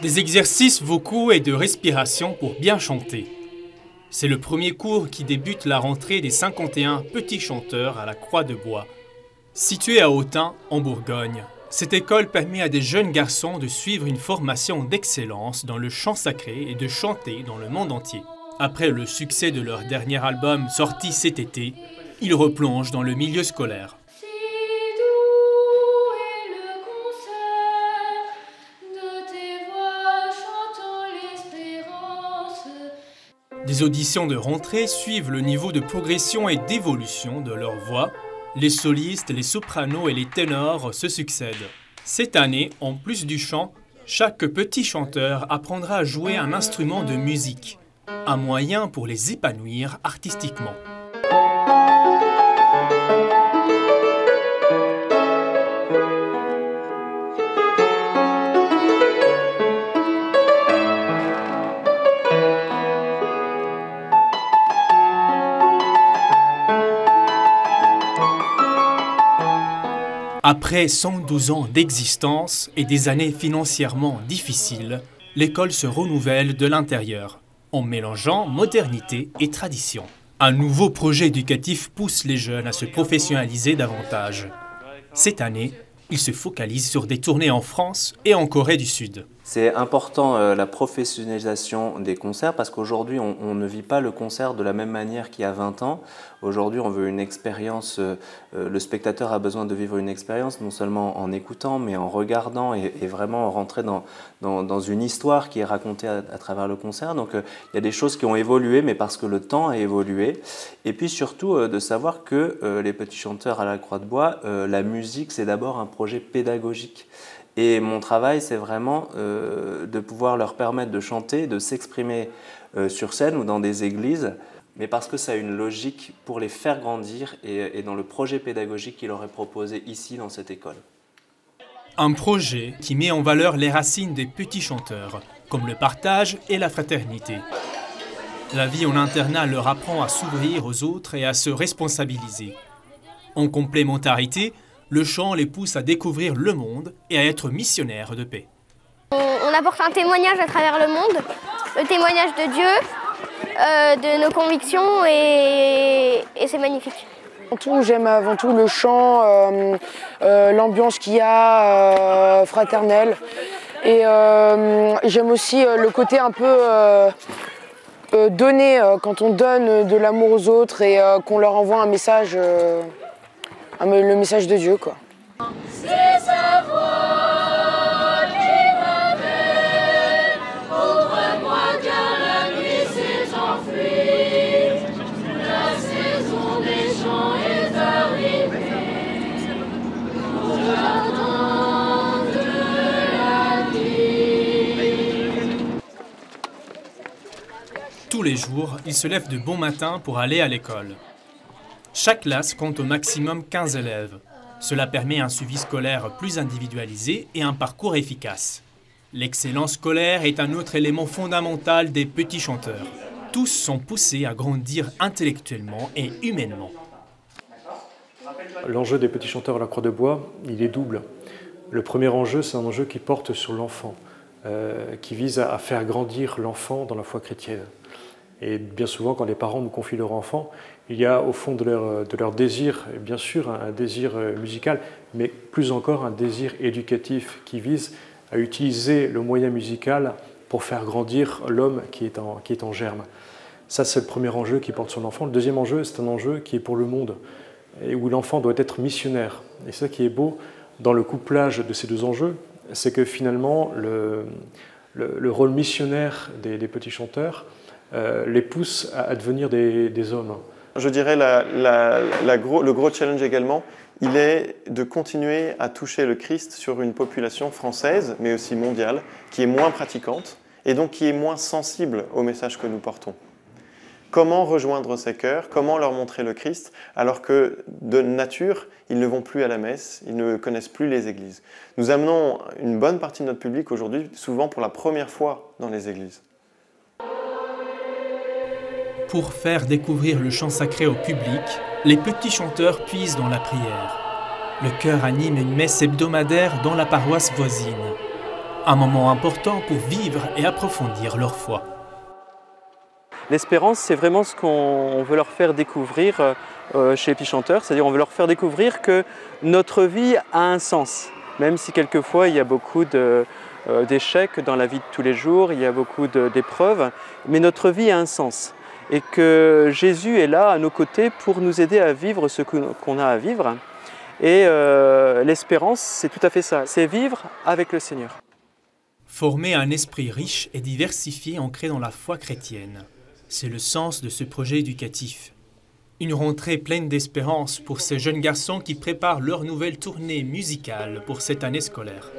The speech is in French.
Des exercices vocaux et de respiration pour bien chanter. C'est le premier cours qui débute la rentrée des 51 petits chanteurs à la Croix de Bois. Située à Autun, en Bourgogne, cette école permet à des jeunes garçons de suivre une formation d'excellence dans le chant sacré et de chanter dans le monde entier. Après le succès de leur dernier album sorti cet été, ils replongent dans le milieu scolaire. Des auditions de rentrée suivent le niveau de progression et d'évolution de leur voix. Les solistes, les sopranos et les ténors se succèdent. Cette année, en plus du chant, chaque petit chanteur apprendra à jouer un instrument de musique, un moyen pour les épanouir artistiquement. Après 112 ans d'existence et des années financièrement difficiles, l'école se renouvelle de l'intérieur, en mélangeant modernité et tradition. Un nouveau projet éducatif pousse les jeunes à se professionnaliser davantage. Cette année, ils se focalisent sur des tournées en France et en Corée du Sud. C'est important la professionnalisation des concerts parce qu'aujourd'hui on ne vit pas le concert de la même manière qu'il y a 20 ans. Aujourd'hui on veut une expérience, le spectateur a besoin de vivre une expérience non seulement en écoutant mais en regardant et vraiment rentrer dans une histoire qui est racontée à travers le concert. Donc il y a des choses qui ont évolué mais parce que le temps a évolué. Et puis surtout de savoir que les petits chanteurs à la Croix de Bois, la musique c'est d'abord un projet pédagogique. Et mon travail, c'est vraiment de pouvoir leur permettre de chanter, de s'exprimer sur scène ou dans des églises, mais parce que ça a une logique pour les faire grandir et dans le projet pédagogique qu'il leur est proposé ici dans cette école. Un projet qui met en valeur les racines des petits chanteurs, comme le partage et la fraternité. La vie en internat leur apprend à s'ouvrir aux autres et à se responsabiliser. En complémentarité, le chant les pousse à découvrir le monde et à être missionnaires de paix. On apporte un témoignage à travers le monde, le témoignage de Dieu, de nos convictions et c'est magnifique. J'aime avant tout le chant, l'ambiance qu'il y a, fraternelle. Et j'aime aussi le côté un peu donner, quand on donne de l'amour aux autres et qu'on leur envoie un message. Le message de Dieu, quoi. C'est sa voix qui m'appelle, ouvre-moi car la nuit s'est enfuie, la saison des chants est arrivée, au jardin de la vie. Tous les jours, ils se lèvent de bon matin pour aller à l'école. Chaque classe compte au maximum 15 élèves. Cela permet un suivi scolaire plus individualisé et un parcours efficace. L'excellence scolaire est un autre élément fondamental des petits chanteurs. Tous sont poussés à grandir intellectuellement et humainement. L'enjeu des petits chanteurs à la Croix de Bois, il est double. Le premier enjeu, c'est un enjeu qui porte sur l'enfant, qui vise à faire grandir l'enfant dans la foi chrétienne. Et bien souvent, quand les parents nous confient leur enfant, il y a au fond de leur désir, bien sûr, un désir musical, mais plus encore un désir éducatif qui vise à utiliser le moyen musical pour faire grandir l'homme qui est en germe. Ça, c'est le premier enjeu qui porte sur l'enfant. Le deuxième enjeu, c'est un enjeu qui est pour le monde, et où l'enfant doit être missionnaire. Et ça qui est beau dans le couplage de ces deux enjeux, c'est que finalement, le rôle missionnaire des petits chanteurs les pousse à devenir des hommes. Je dirais le gros challenge également, il est de continuer à toucher le Christ sur une population française, mais aussi mondiale, qui est moins pratiquante et donc qui est moins sensible au message que nous portons. Comment rejoindre ces cœurs, comment leur montrer le Christ, alors que de nature, ils ne vont plus à la messe, ils ne connaissent plus les églises. Nous amenons une bonne partie de notre public aujourd'hui, souvent pour la première fois dans les églises. Pour faire découvrir le chant sacré au public, les petits chanteurs puisent dans la prière. Le chœur anime une messe hebdomadaire dans la paroisse voisine. Un moment important pour vivre et approfondir leur foi. L'espérance, c'est vraiment ce qu'on veut leur faire découvrir chez Épichanteur, c'est-à-dire on veut leur faire découvrir que notre vie a un sens, même si quelquefois il y a beaucoup d'échecs dans la vie de tous les jours, il y a beaucoup d'épreuves, mais notre vie a un sens. Et que Jésus est là à nos côtés pour nous aider à vivre ce qu'on a à vivre. Et l'espérance, c'est tout à fait ça, c'est vivre avec le Seigneur. Former un esprit riche et diversifié ancré dans la foi chrétienne. C'est le sens de ce projet éducatif. Une rentrée pleine d'espérance pour ces jeunes garçons qui préparent leur nouvelle tournée musicale pour cette année scolaire.